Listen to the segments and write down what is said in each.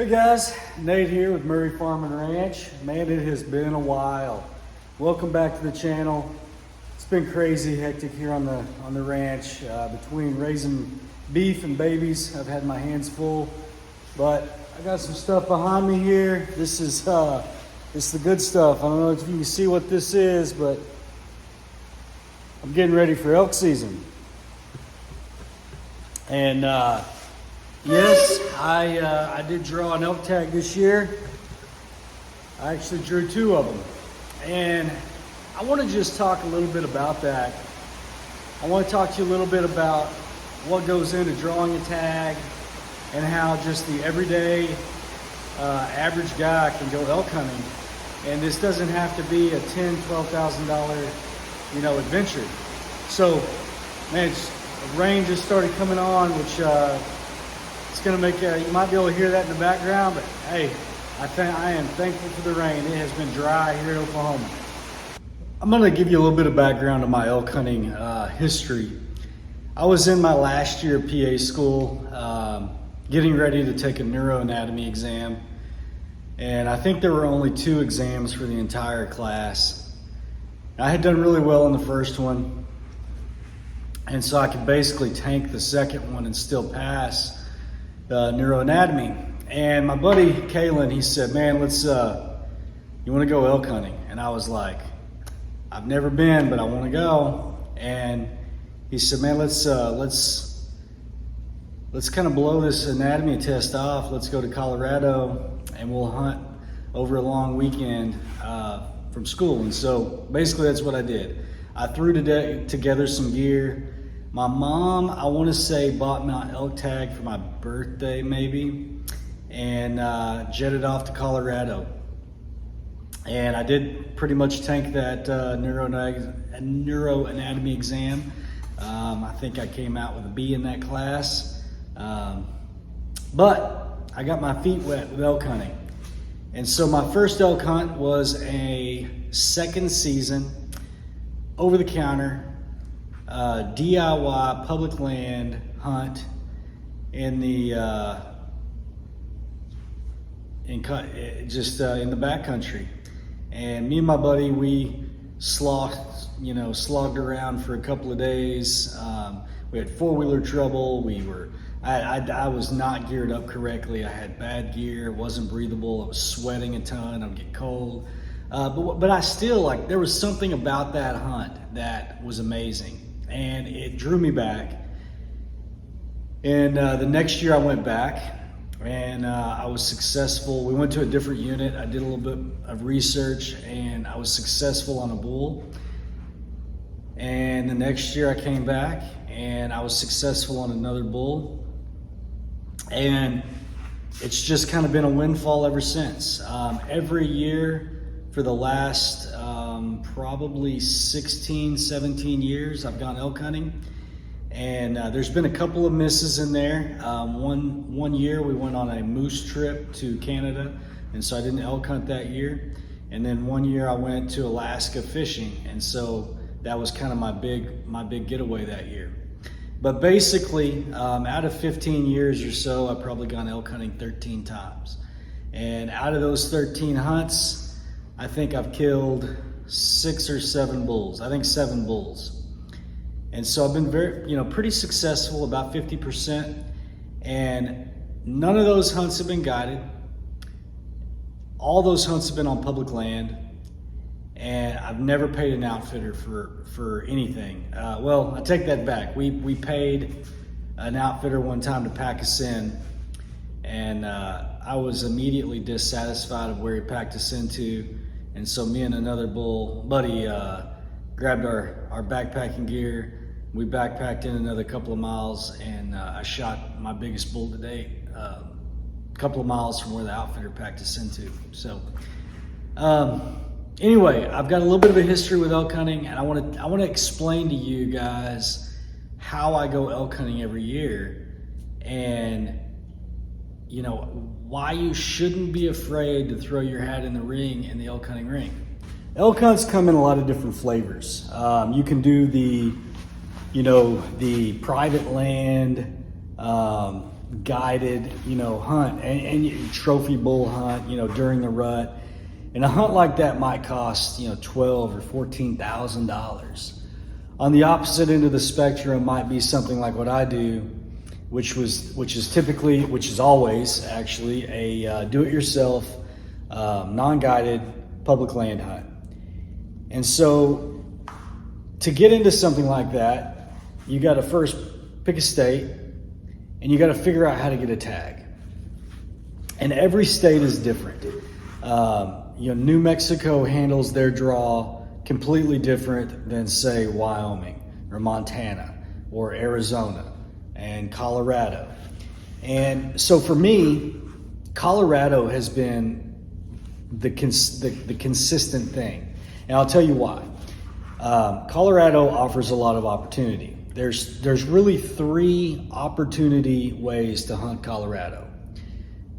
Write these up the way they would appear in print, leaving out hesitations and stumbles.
Hey guys, Nate here with Murray Farm and Ranch. Man, it has been a while. Welcome back to the channel. It's been crazy hectic here on the ranch. Between raising beef and babies, I've had my hands full. But I got some stuff behind me here. This is the good stuff. I don't know if you can see what this is, but I'm getting ready for elk season. And yes, I did draw an elk tag this year. I actually drew 2 of them. And I want to just talk a little bit about that. I want to talk to you a little bit about what goes into drawing a tag and how just the everyday average guy can go elk hunting. And this doesn't have to be a $10,000, $12,000, adventure. So, man, the rain just started coming on, which it's going to make, you might be able to hear that in the background, but hey, I am thankful for the rain. It has been dry here in Oklahoma. I'm going to give you a little bit of background on my elk hunting history. I was in my last year of PA school, getting ready to take a neuroanatomy exam. And I think there were only 2 exams for the entire class. I had done really well in the first one. And so I could basically tank the second one and still pass neuroanatomy. And my buddy Kalen, he said, man, you want to go elk hunting? And I was like, I've never been, but I want to go. And he said, man, let's kind of blow this anatomy test off. Let's go to Colorado and we'll hunt over a long weekend from school. And so basically that's what I did. I threw together some gear. My mom, I want to say, bought me an elk tag for my birthday maybe, and jetted off to Colorado. And I did pretty much tank that neuroanatomy exam. I think I came out with a B in that class. But I got my feet wet with elk hunting. And so my first elk hunt was a second season, over the counter, DIY public land hunt in the in the backcountry. And me and my buddy, we slogged around for a couple of days. We had 4-wheeler trouble. I was not geared up correctly. I had bad gear. It wasn't breathable. I was sweating a ton. I would get cold. But I still, there was something about that hunt that was amazing. And it drew me back. And the next year I went back and I was successful. We went to a different unit. I did a little bit of research and I was successful on a bull. And the next year I came back and I was successful on another bull. And it's just kind of been a windfall ever since. Every year for the last probably 16, 17 years, I've gone elk hunting. And there's been a couple of misses in there. One year we went on a moose trip to Canada, and so I didn't elk hunt that year. And then one year I went to Alaska fishing, and so that was kind of my big getaway that year. But basically, out of 15 years or so, I've probably gone elk hunting 13 times. And out of those 13 hunts, I think I've killed 6 or 7 bulls. I think 7 bulls. And so I've been pretty successful, about 50%. And none of those hunts have been guided. All those hunts have been on public land. And I've never paid an outfitter for anything. Well, I take that back. We paid an outfitter one time to pack us in. And I was immediately dissatisfied of where he packed us into. And so me and another buddy grabbed our backpacking gear. We backpacked in another couple of miles and I shot my biggest bull to date, a couple of miles from where the outfitter packed us into. So anyway, I've got a little bit of a history with elk hunting, and I want to explain to you guys how I go elk hunting every year, and why you shouldn't be afraid to throw your hat in the ring in the elk hunting ring. Elk hunts come in a lot of different flavors. You can do the private land, guided, hunt and trophy bull hunt, during the rut. And a hunt like that might cost, $12,000 or $14,000. On the opposite end of the spectrum might be something like what I do, which is always actually a do-it-yourself, non-guided public land hunt. And so to get into something like that, you got to first pick a state, and you got to figure out how to get a tag. And every state is different. New Mexico handles their draw completely different than, say, Wyoming or Montana or Arizona and Colorado. And so for me, Colorado has been the consistent thing. And I'll tell you why. Colorado offers a lot of opportunity. There's really 3 opportunity ways to hunt Colorado.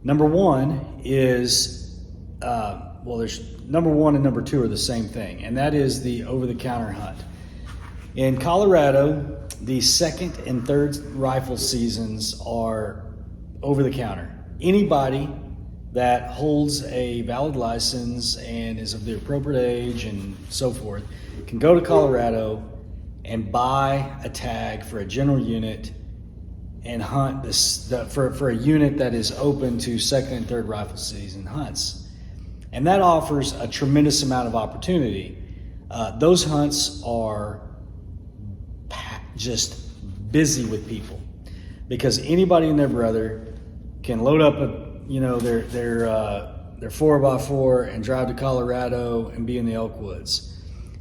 Number one is, there's number 1 and number 2 are the same thing, and that is the over-the-counter hunt. In Colorado, the 2nd and 3rd rifle seasons are over-the-counter. Anybody that holds a valid license and is of the appropriate age and so forth can go to Colorado and buy a tag for a general unit and hunt for a unit that is open to 2nd and 3rd rifle season hunts. And that offers a tremendous amount of opportunity. Those hunts are just busy with people because anybody and their brother can load up their 4x4 and drive to Colorado and be in the elk woods.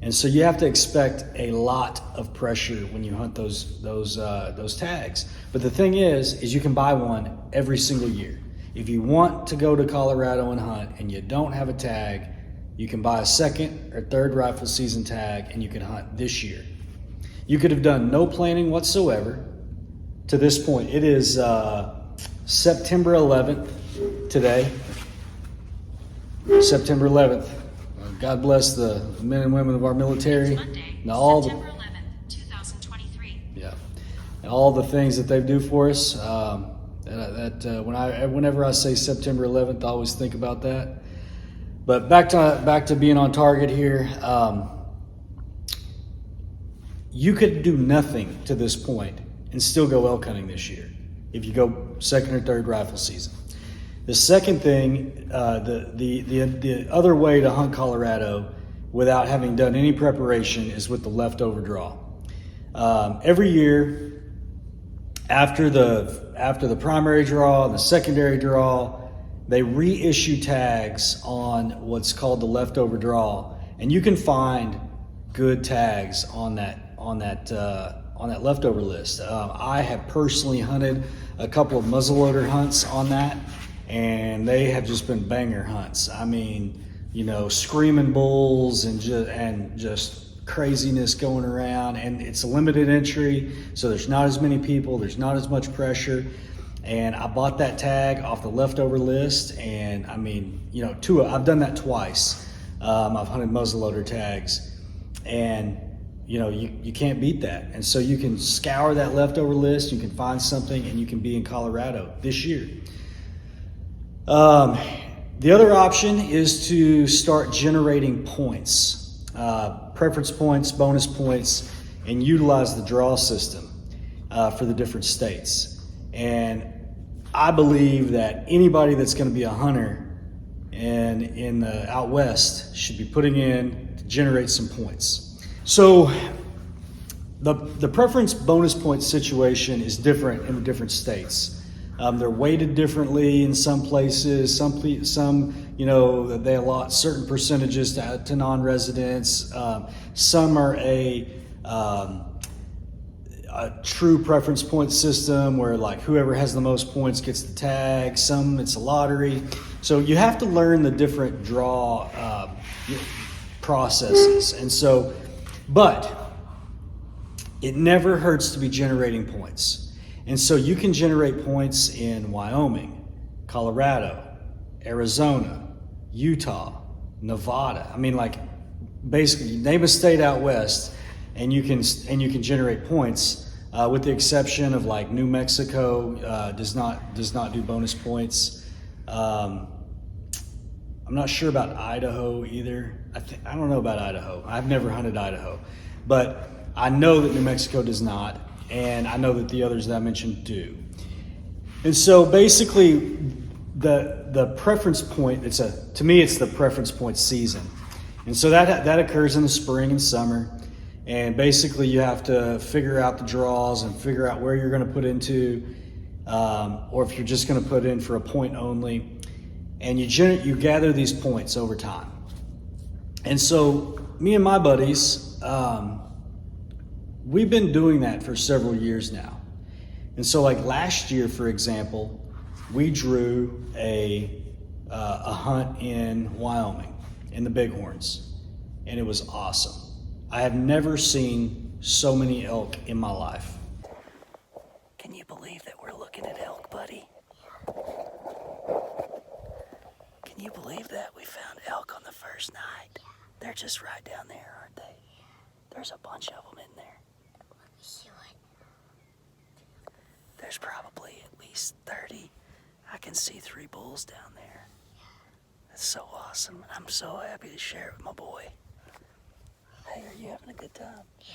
And so you have to expect a lot of pressure when you hunt those tags. But the thing is you can buy one every single year. If you want to go to Colorado and hunt and you don't have a tag, you can buy a 2nd or 3rd rifle season tag and you can hunt this year. You could have done no planning whatsoever to this point. It is September 11th today. September 11th. God bless the men and women of our military. Monday, Now, September 11th, 2023. Yeah, and all the things that they do for us. Whenever I say September 11th, I always think about that. But back to being on target here. You could do nothing to this point and still go elk hunting this year if you go 2nd or 3rd rifle season. The second thing, the other way to hunt Colorado without having done any preparation is with the leftover draw. Every year, after the primary draw and the secondary draw, they reissue tags on what's called the leftover draw, and you can find good tags on that leftover list. I have personally hunted a couple of muzzleloader hunts on that, and they have just been banger hunts. I mean, screaming bulls and just craziness going around, and it's a limited entry, so there's not as many people, there's not as much pressure. And I bought that tag off the leftover list, and I mean, I've done that twice. I've hunted muzzleloader tags, and you can't beat that. And so you can scour that leftover list, you can find something, and you can be in Colorado this year. The other option is to start generating points, preference points, bonus points, and utilize the draw system for the different states. And I believe that anybody that's going to be a hunter and in the out west should be putting in to generate some points. So the preference bonus point situation is different in the different states. They're weighted differently in some places. Some they allot certain percentages to non-residents. Some are a true preference point system where like whoever has the most points gets the tag. Some it's a lottery. So you have to learn the different draw processes. And so, but it never hurts to be generating points. And so you can generate points in Wyoming, Colorado, Arizona, Utah, Nevada. I mean, like basically name a state out west, and you can generate points with the exception of like New Mexico does not do bonus points. I'm not sure about Idaho either. I don't know about Idaho. I've never hunted Idaho, but I know that New Mexico does not, and I know that the others that I mentioned do. And so basically, the preference point, to me it's the preference point season, and so that occurs in the spring and summer. And basically, you have to figure out the draws and figure out where you're going to put into, or if you're just going to put in for a point only. And you gather these points over time. And so me and my buddies, we've been doing that for several years now. And so like last year, for example, we drew a hunt in Wyoming in the Bighorns, and it was awesome. I have never seen so many elk in my life. Can you believe that we're looking at elk, buddy? Can you believe that we found elk on the first night? They're just right down there, aren't they? There's a bunch of them in there. There's probably at least 30. I can see 3 bulls down there. That's so awesome. I'm so happy to share it with my boy. Hey, are you having a good time? Yeah.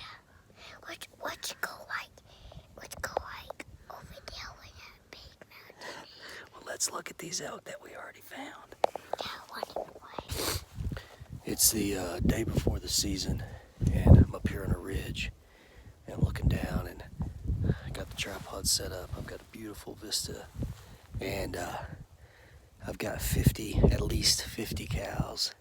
What's it go like? What's it go like over there with that big mountain? Well, let's look at these elk that we already found. Yeah, what? It's the day before the season, and I'm up here on a ridge, and I'm looking down, and I got the tripod set up. I've got a beautiful vista, and I've got at least 50 cows,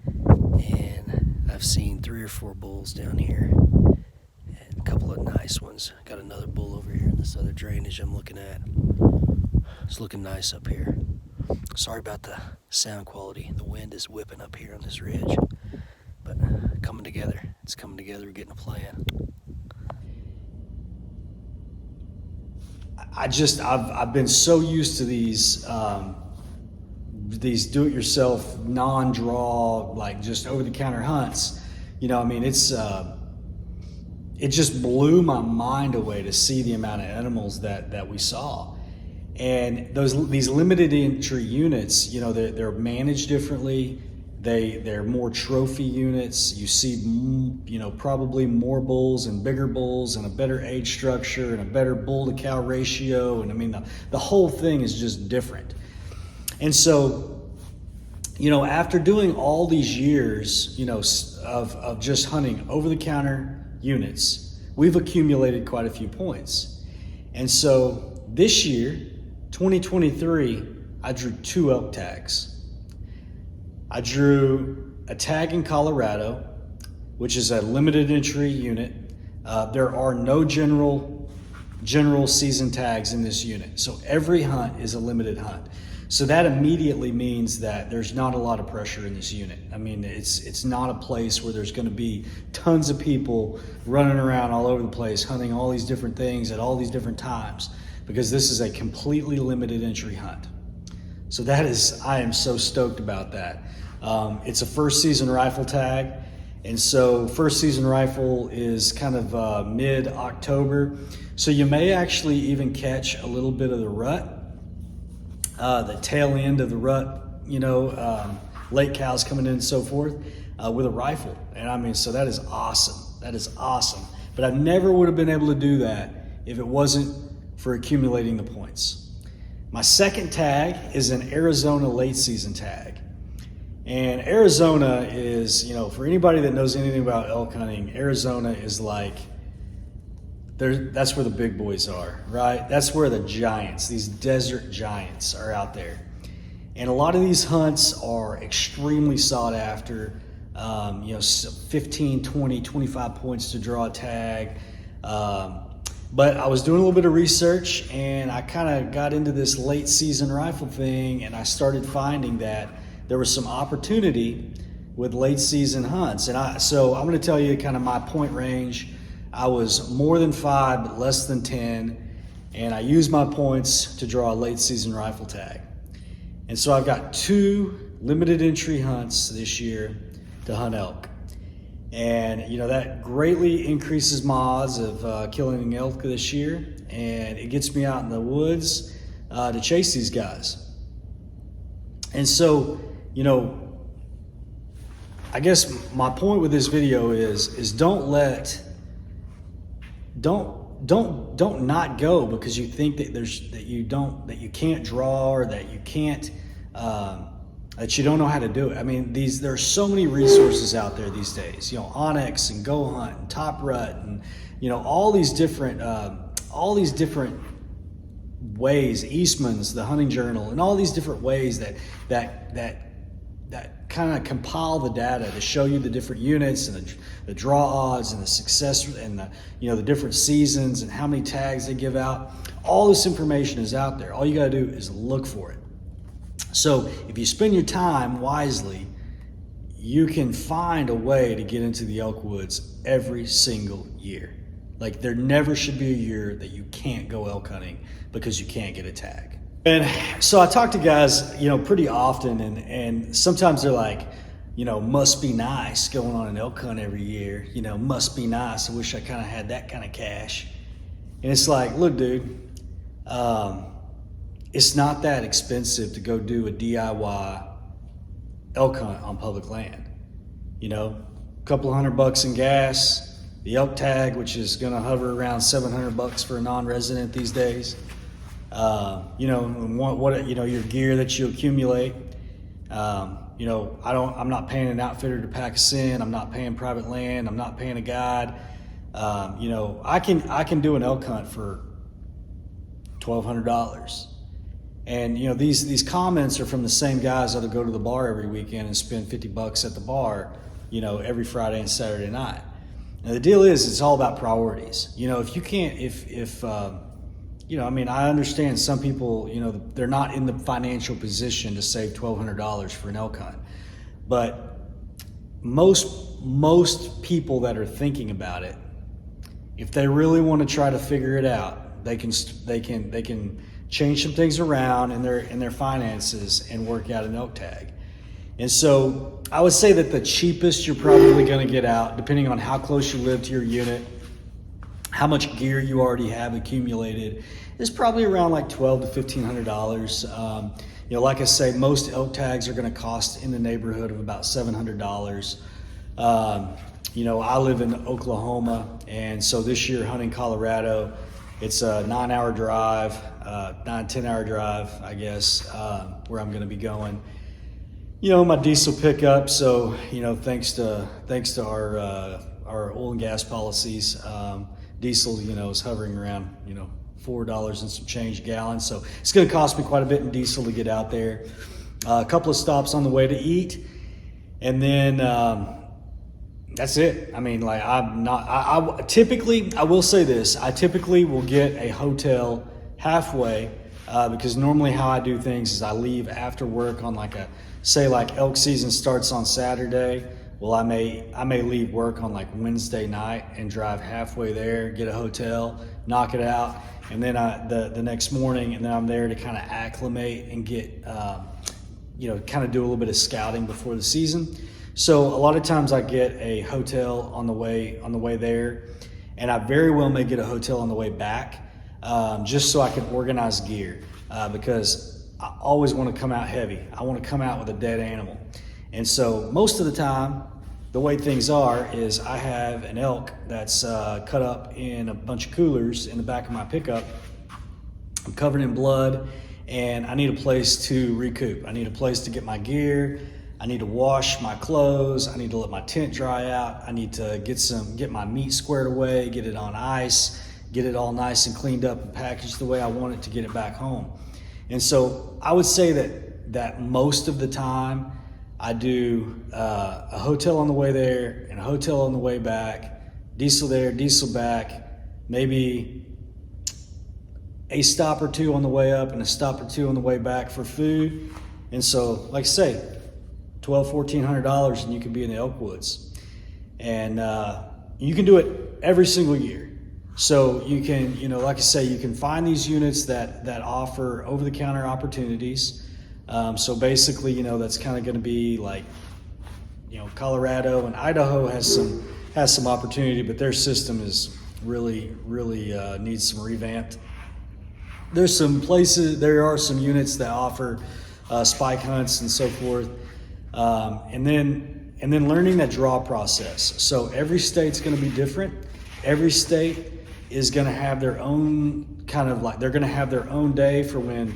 and I've seen 3 or 4 bulls down here, and a couple of nice ones. Got another bull over here in this other drainage I'm looking at. It's looking nice up here. Sorry about the sound quality. The wind is whipping up here on this ridge, but coming together. It's coming together. We're getting a plan. I've been so used to these do-it-yourself, non-draw, like just over-the-counter hunts. You know, I mean, it just blew my mind away to see the amount of animals that we saw. And these limited entry units, you know, they're managed differently. They're more trophy units. You see, you know, probably more bulls and bigger bulls and a better age structure and a better bull to cow ratio. And I mean, the whole thing is just different. And so, you know, after doing all these years, you know, of just hunting over-the-counter units, we've accumulated quite a few points. And so this year, 2023, I drew 2 elk tags. I drew a tag in Colorado, which is a limited entry unit. There are no general season tags in this unit. So every hunt is a limited hunt. So that immediately means that there's not a lot of pressure in this unit. I mean, it's not a place where there's going to be tons of people running around all over the place, hunting all these different things at all these different times, because this is a completely limited entry hunt. So I am so stoked about that. It's a first season rifle tag. And so first season rifle is kind of mid-October. So you may actually even catch a little bit of the rut, the tail end of the rut, you know, late cows coming in and so forth, with a rifle. And I mean, so that is awesome. That is awesome. But I never would have been able to do that if it wasn't for accumulating the points. My second tag is an Arizona late season tag. And Arizona is, you know, for anybody that knows anything about elk hunting, Arizona is like, that's where the big boys are, right? That's where the giants, these desert giants, are out there. And a lot of these hunts are extremely sought after, you know, 15, 20, 25 points to draw a tag. But I was doing a little bit of research, and I kind of got into this late season rifle thing, and I started finding that there was some opportunity with late season hunts. And so I'm going to tell you kind of my point range. I was more than 5, but less than 10. And I used my points to draw a late season rifle tag. And so I've got 2 limited entry hunts this year to hunt elk. And that greatly increases my odds of killing an elk this year, and it gets me out in the woods to chase these guys. And so, I guess my point with this video is don't not go because you think that that you can't draw, or that you can't that you don't know how to do it. I mean, there's so many resources out there these days. Onyx and Go Hunt and Top Rut, and all these different ways. Eastman's, the Hunting Journal, and all these different ways that kind of compile the data to show you the different units and the draw odds and the success and the different seasons and how many tags they give out. All this information is out there. All you got to do is look for it. So if you spend your time wisely, you can find a way to get into the elk woods every single year. Like, there never should be a year that you can't go elk hunting because you can't get a tag. And so I talk to guys, pretty often, and sometimes they're like, must be nice going on an elk hunt every year. Must be nice. I wish I kind of had that kind of cash. And it's like, look, dude, it's not that expensive to go do a DIY elk hunt on public land. A couple of $100 in gas, the elk tag, which is going to hover around $700 for a non-resident these days. Your gear that you accumulate. I'm not paying an outfitter to pack us in. I'm not paying private land. I'm not paying a guide. I can do an elk hunt for $1,200. And these comments are from the same guys that'll go to the bar every weekend and spend $50 at the bar, every Friday and Saturday night. Now the deal is, it's all about priorities. If you can't, I understand some people, they're not in the financial position to save $1,200 for an elk hunt, but most people that are thinking about it, if they really want to try to figure it out, they can change some things around in their finances and work out an elk tag. And so I would say that the cheapest you're probably going to get out, depending on how close you live to your unit, how much gear you already have accumulated, is probably around like $1,200 to $1,500. Like I say, most elk tags are going to cost in the neighborhood of about $700. I live in Oklahoma, and so this year hunting Colorado, it's a 9-hour drive, 10-hour drive, I guess, where I'm going to be going. My diesel pickup. So, thanks to our oil and gas policies, diesel, is hovering around, $4 and some change a gallon. So it's going to cost me quite a bit in diesel to get out there. A couple of stops on the way to eat, and then that's it. I mean, like, I typically, I will say this, I typically will get a hotel halfway, because normally how I do things is I leave after work on say elk season starts on Saturday. Well, I may leave work on like Wednesday night and drive halfway there, get a hotel, knock it out, and then the next morning, and then I'm there to kind of acclimate and get, kind of do a little bit of scouting before the season. So a lot of times I get a hotel on the way there, and I very well may get a hotel on the way back, just so I can organize gear, because I always want to come out heavy. I want to come out with a dead animal. And so most of the time, the way things are is I have an elk that's cut up in a bunch of coolers in the back of my pickup. I'm covered in blood, and I need a place to recoup. I need a place to get my gear. I need to wash my clothes. I need to let my tent dry out. I need to get my meat squared away, get it on ice, get it all nice and cleaned up and packaged the way I want it to get it back home. And so I would say that most of the time I do a hotel on the way there and a hotel on the way back, diesel there, diesel back, maybe a stop or two on the way up and a stop or two on the way back for food. And so, like I say, $1,200-$1,400 and you can be in the elk woods. And you can do it every single year. So you can, like I say, you can find these units that offer over-the-counter opportunities. So basically, that's kind of going to be like, Colorado and Idaho has some opportunity, but their system is really needs some revamped. There are some units that offer spike hunts and so forth, and then learning that draw process. So every state's going to be different. Every state is going to have their own they're going to have their own day for when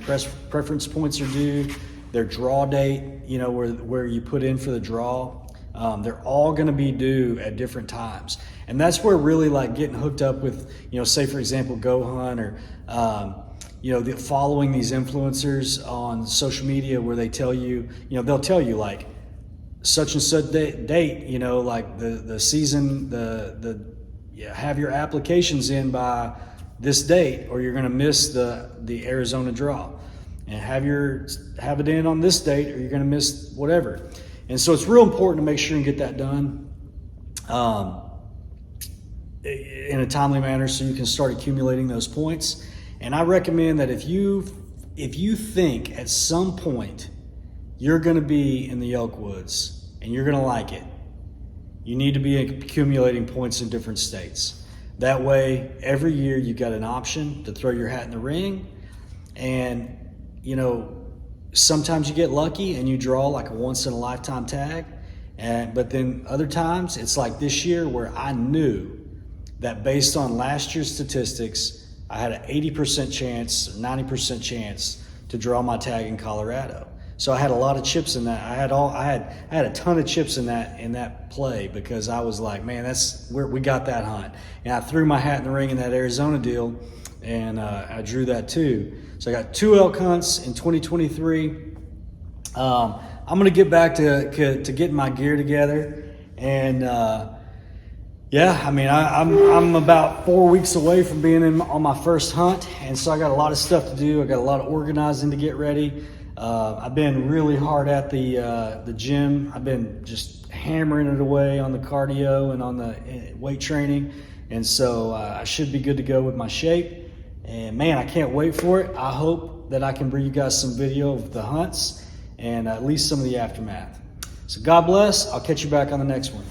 preference points are due, their draw date, where you put in for the draw. They're all going to be due at different times. And that's where really getting hooked up with, say for example, Go Hunt or, following these influencers on social media where they tell you, they'll tell you such and such date, the season, have your applications in by this date or you're going to miss the Arizona draw, and have it in on this date or you're going to miss whatever. And so it's real important to make sure you get that done in a timely manner so you can start accumulating those points. And I recommend that if you think at some point you're going to be in the elk woods and you're going to like it, you need to be accumulating points in different states. That way, every year you got an option to throw your hat in the ring. And, sometimes you get lucky and you draw a once-in-a-lifetime tag. But then other times, it's like this year where I knew that based on last year's statistics, I had an 80% chance, 90% chance to draw my tag in Colorado. So I had a lot of chips in that. I had a ton of chips in that play because I was like, man, that's where we got that hunt. And I threw my hat in the ring in that Arizona deal, and I drew that too. So I got 2 elk hunts in 2023. I'm gonna get back to getting my gear together, and I'm about 4 weeks away from being on my first hunt, and so I got a lot of stuff to do. I got a lot of organizing to get ready. I've been really hard at the gym. I've been just hammering it away on the cardio and on the weight training, and so I should be good to go with my shape. And man, I can't wait for it. I hope that I can bring you guys some video of the hunts and at least some of the aftermath. So God bless. I'll catch you back on the next one.